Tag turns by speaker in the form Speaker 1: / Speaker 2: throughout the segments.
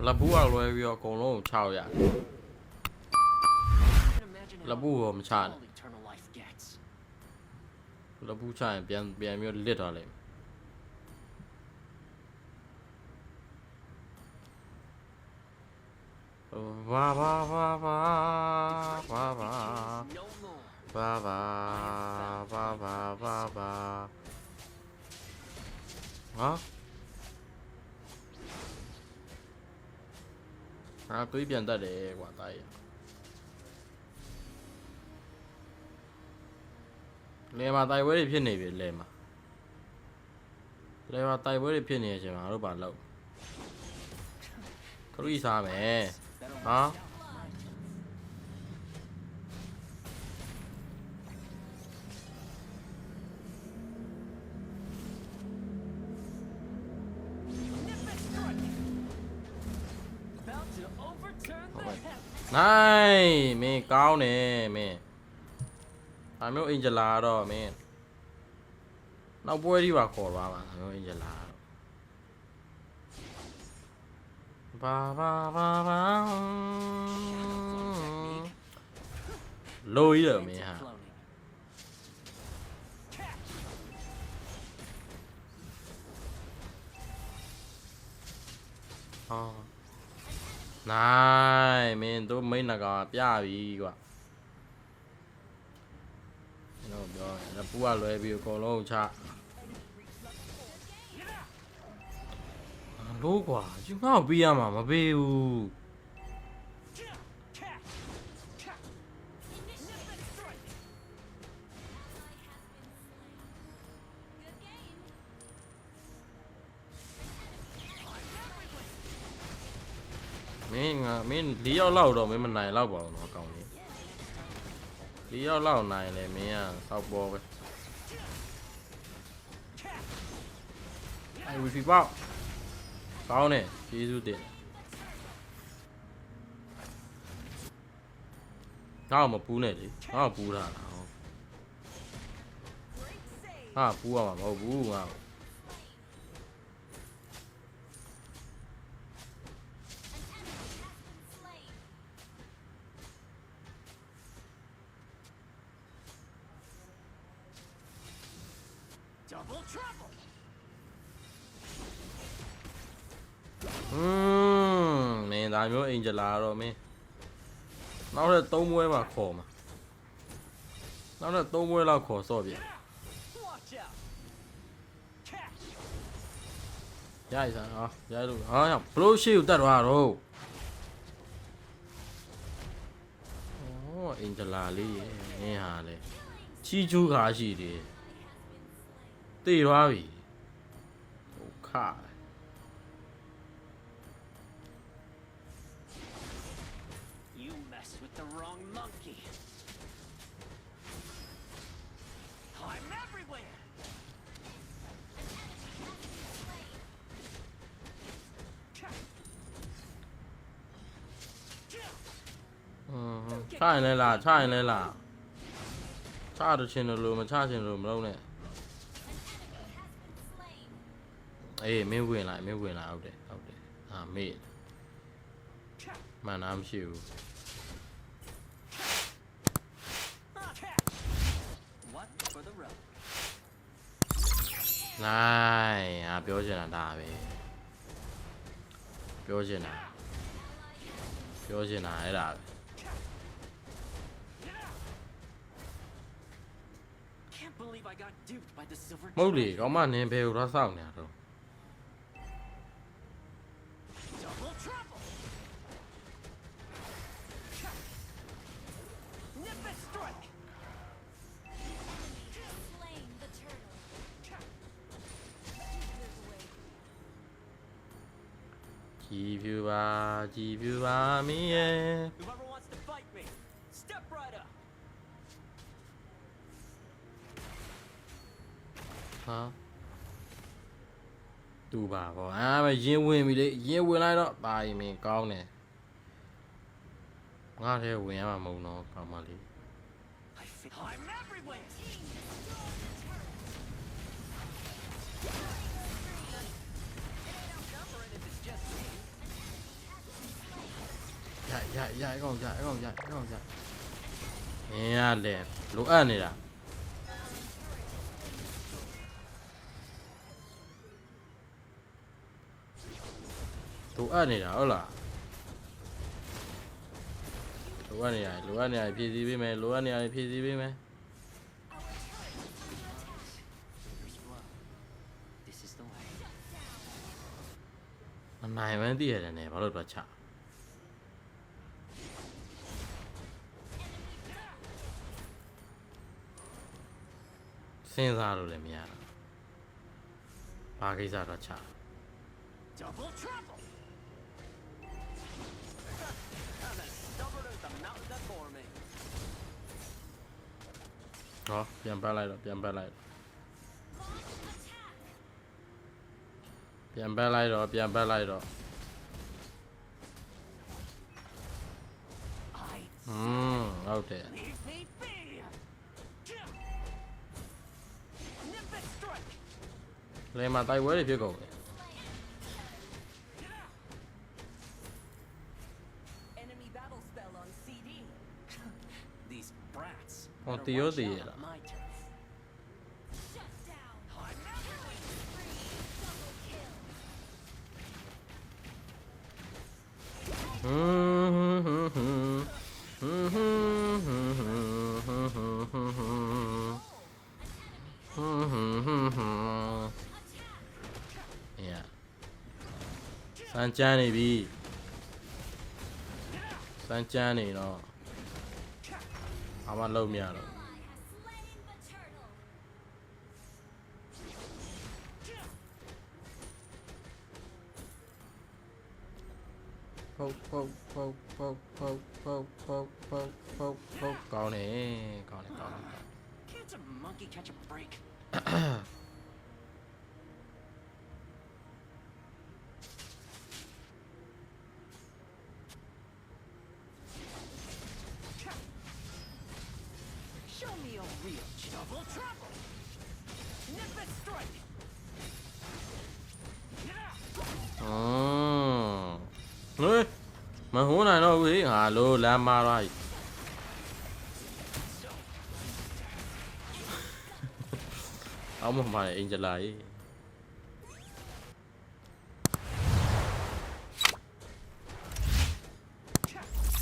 Speaker 1: လက်ဘူးအောင်လွဲပြီးတော့အကုန်လုံးကို6ရတယ်လက်ဘူးကိုမချနဲ့လက်ဘူးချရင်ပြန်ပြီးလစ်သွားလိမ့်ဘာဘာဘာဘာဘာဘာဘာဘာဘာဘာဘာဘာဟာတွေးပြန်တတ်တယ်ကွာတားရလဲမှာတိုင်ပွဲတွေဖြစ်နေပြီလဲမှာတိုင်ပွဲတွေဖြစ်နေတဲ့အချိန်မှာတို့ဘာလုပ်ခရီးစားမယ်ဟာနိုင်မင်းကောင်းတယ်မင်းဒါမျိုးအင်ဂျလာတော့မင်းနောက်ပွဲကြီးပါခေါ်သွားမှာဒါမျိုးအင်ဂျလာဘာဘာဘာဘာလိုရမင်းဟာနိုင်မင်းတို့မိန်းနဂါပြပြီကွာကျွန်တော်ပြောရင်ပူကလွယ်ပြီးအကုန်လုံးချလို့ကွာကျငါ့ကိုပေးရမှာမပေးဘူးမင်း4ယောက်လောက်တော့မင်းမနိုင်တော့ပါဘူးနော်အကောင်လေး4ယောက်လောက်နိုင်လေမင်းကစောက်ပေါ်ပဲအဲ့ဝီဖီပေါက်ကောင်းတယ်ကျေးဇူးတင်ငါ့ကိုမပူးနဲ့လေငါ့ကိုပူးတာလားငါ့ပူးရမှာမဟုတ်ဘူးငါ့ကိုမင်းဒါမျိုးအင်ဂျလာတော့မင်းနောက်ထပ်3ပွဲမှာခေါ်မှာနောက်ထပ်3ပွဲလောက်ခေါ်စော့ပြန်ရရစားဟာရလို့ဟာဘလို့ရှိကိုတတ်သွားတော့အင်ဂျလာလေးရဲ့မင်းဟာလေချီကျူးခါရှိတယ်တေးသွားပြီဟိုခါချရင်လဲလားချတော့ချင်းလို့မချချင်းလို့မလုပ်နဲ့အေးမင်းဝင်လာဟုတ်တယ်ဟာမေ့မှန်တာမရှိဘူးနိုင်ပြောချင်တာဒါပဲပြောချင်တာအဲ့ဒါပဲမဟုတ်လေကောင်းမနင်းဘယ်ကိုတော့စောင့်နေတာတော့ကြည်ပြူပါမင်းရဲ့ဟာတူပါဗောမရင်ဝင်ပြီလေရင်ဝင်လိုက်တော့ပါရင်မင်းကောင်းတယ်ငါထဲဝင်ရမှာမဟုတ်တော့ကောင်းပါလေ ရိုက်ကောင်ရိုက်ကောင်ရိုက်ကောင်ရိုက်မင်းရလေလိုအပ်နေတာလိုအပ်နေတာဟုတ်လားလိုအပ်နေရဖြည့်ဆည်းပေးမယ်လိုအပ်နေရဖြည့်ဆည်းပေးမယ်မနိုင်မန်းတည်ရတယ်နဲ့ဘာလို့တော့ချစဉ်းစားလို့လည်းမရတော့ဘာကိစ္စတော့ချဟောပြန်ပတ်လိုက်တော့ပြန်ပတ်လိုက်တော့ဟုတ်တယ်လေမှာတိုက်ပွဲတွေဖြစ်ကုန်တယ်ဟောတီရောတီရလားစမ်းကြမ်းနေပြီစမ်းကြမ်းနေတော့အမလုံးမရတော့ပုတ်ကောင်းနေ
Speaker 2: Can't a monkey catch a break? Show me a real double trouble. Nip it strike.
Speaker 1: ဟေးမဟိုးနိုင်တော့ဘူးဟေးငါလိုလမ်းမာတော့အောက်မှာပါတယ်အင်ဂျလာကြီး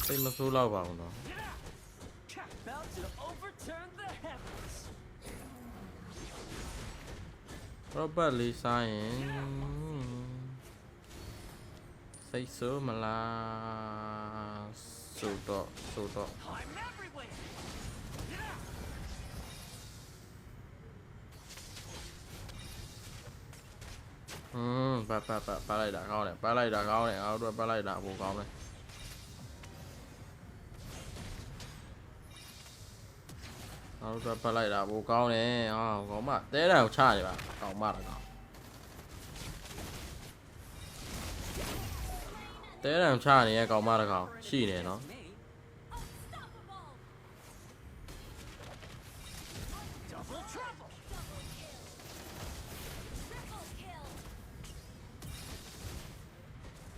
Speaker 1: စိတ်မဆိုးတော့ပါဘူးနော်
Speaker 2: About to overturn the heavens.
Speaker 1: ရောဘတ်လေးစားရင်စိတ်ဆိုးမလားဆိုတော့
Speaker 2: I'm everywhere.
Speaker 1: ပတ်လိုက်တာကောင်းတယ်ပတ်လိုက်တာကောင်းတယ်အားတို့ပတ်လိုက်တာအဖို့ကောင်းတယ်အားတို့ပတ်လိုက်တာအဖို့ကောင်းတယ်ဟာကောင်းမတဲတံကိုချနေပါကောင်းမလားကောင်းတဲတံချနေရဲ့ကောင်းမတကောင်ရှိနေနော်
Speaker 2: Me. Double trouble.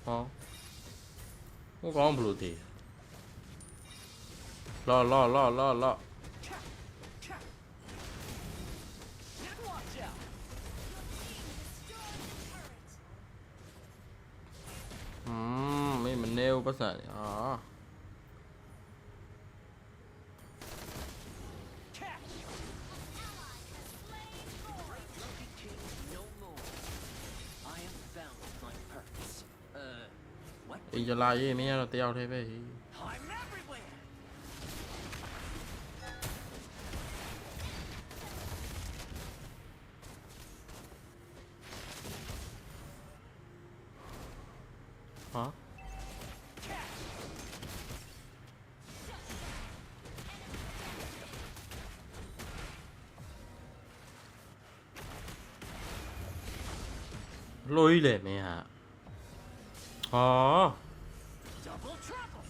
Speaker 1: ဟောဟိုကောင်းဘလို့တည်လော
Speaker 2: Watch out.
Speaker 1: မင်းမနေဘူးပတ်စံဟာ
Speaker 2: Catch. Lucky king no more. I am bound with my purpose. What?
Speaker 1: အင်ဂျလာရေးမင်းကတော့တယောက်တည်းပဲ
Speaker 2: I'm everywhere.
Speaker 1: ဟာ လွှိလေမင်းဟာဟာ
Speaker 2: Double trouble.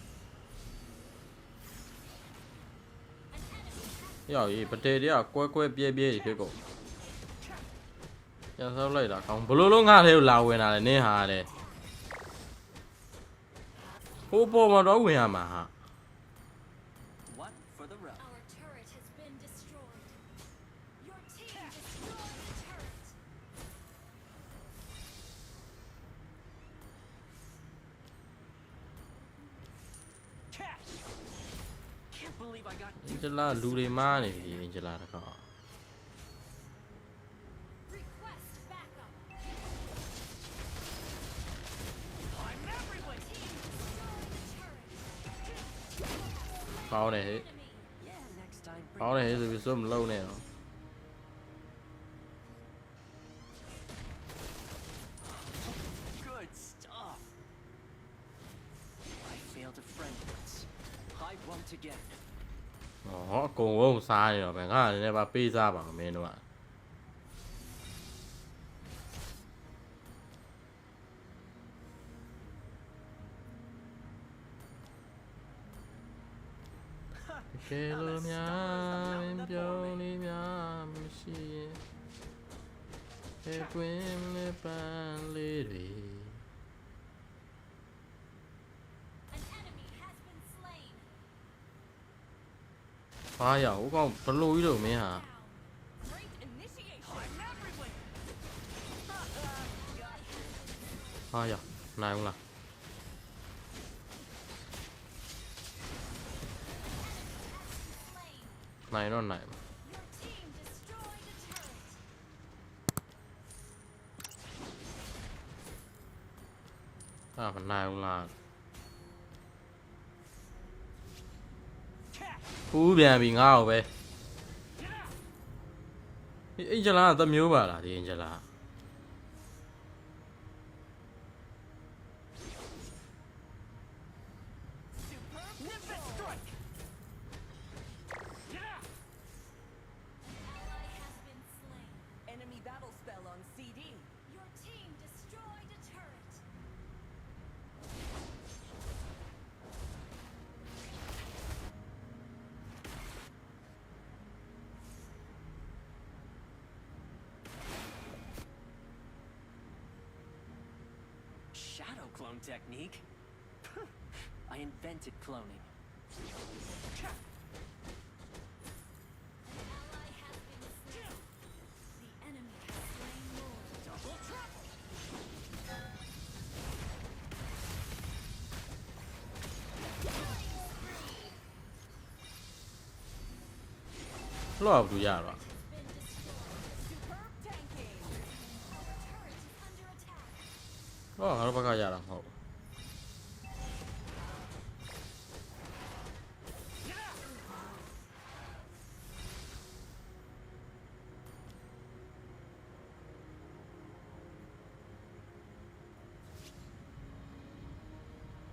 Speaker 1: ရောက်ရေးပတေတွေကကွဲပြဲဖြစ်ကုန်ပြန်ဆောက်လိုက်တာကောင်းဘလို့လုံးငါ့ထဲကိုလာဝင်လာတယ်နင်းဟာတဲ့ ဟိုပေါ်မှာတော့ဝင်ရမှာဟာ
Speaker 2: One for the road.
Speaker 3: Our turret has been destroyed. Your team destroyed the turret.
Speaker 2: Catch! Can't believe I got
Speaker 1: အင်ဂျလာလူတွေမားနေပြီအင်ဂျလာတကော
Speaker 3: Request backup.
Speaker 2: I'm everywhere.
Speaker 3: Team destroyed the turret.
Speaker 1: ကောင်းတယ်ဟဲ့
Speaker 3: Enemy.
Speaker 2: Yeah, next time.
Speaker 1: ကောင်းတယ်ဟဲ့ဆိုပြီးစွတ်မလုံးနဲ့တော့
Speaker 2: Good stuff. I failed a friend once. I won't again.
Speaker 1: ဟောအကုန်လုံးစားနေတော့ပဲငါလည်းလည်းပါပေးစားပါမင်းတို့က ကဲလို့များပြောင်းနေများမရှိရင်အဲကွင်းလေးပန်းလေးတွေ
Speaker 3: An enemy has been slain.
Speaker 1: ဘာရဟိုကောင်ဘလို့ကြီးတော့မင်းဟာ
Speaker 3: Down. Great initiation.
Speaker 2: I'm everywhere.
Speaker 1: ဘာရနိုင်ဘူးလား
Speaker 3: Slain.
Speaker 1: နိုင်တော့နိုင်
Speaker 3: Your team destroyed the turret.
Speaker 1: အဲ့မနိုင်ဘူးလား
Speaker 2: Catch!
Speaker 1: ဖူးပြန်ပြီငါ့ကိုပဲဒီအင်ဂျလာကတစ်မျိုးပါလားဒီအင်ဂျလာ
Speaker 2: Superb Nimbus strike! Yeah!
Speaker 3: An ally has been slain.
Speaker 4: Enemy battle spell on CD.
Speaker 3: Your team destroyed a turret.
Speaker 2: Shadow clone technique? I invented cloning.
Speaker 3: An ally has been slain. The enemy has slain Lord.
Speaker 2: Double trouble!
Speaker 1: လော့ဘူးရတော့
Speaker 3: Been destroyed.
Speaker 4: Superb tanking.
Speaker 3: Our turret is under attack.
Speaker 1: လော့ငါတို့ဘက်ကရတာမဟုတ်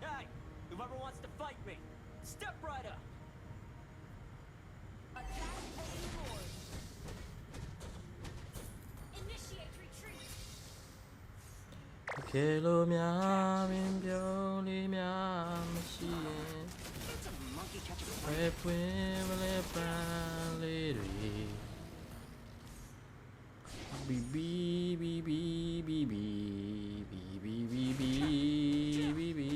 Speaker 2: Hey, whoever wants to fight me, step right up.
Speaker 4: Attack A Lord.
Speaker 3: Initiate retreat.
Speaker 1: ကဲလို့များမင်းပြောင်းလေးများမရှိရင်
Speaker 2: It's a monkey catching
Speaker 1: ဘယ်ပွင့်မလဲပန်းလေးတွေဘီဘီဘီဘီဘီဘီဘီဘီဘီဘီဘီဘီ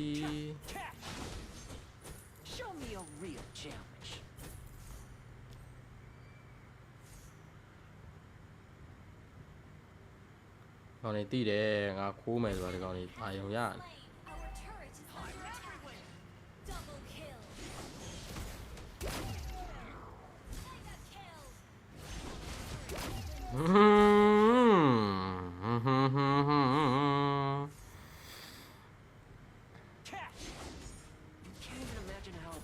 Speaker 2: catch. Show me a real challenge.
Speaker 1: ကောင်းနေတိတယ်ငါခိုးမယ်ဆိုတာဒီကောင်းနေအာယုံရတယ်
Speaker 3: Slain. Our turret is under attack. Double kill. Mega kill.
Speaker 1: ဟွန်းဟွန်းဟွန်းဟွန်းဟွန်း
Speaker 2: Catch. You can't even imagine how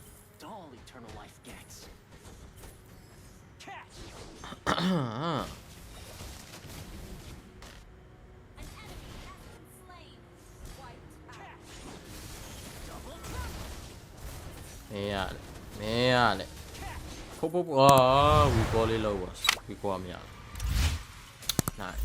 Speaker 2: dull eternal life gets. Catch.
Speaker 3: An enemy has been slain. Wiped out.
Speaker 2: Double trouble.
Speaker 1: မင်းရတယ်မင်းရတယ်ဖုတ်ဖုတ်အာဝီကောလေးလောက်ပါဝီကောမရနိုင်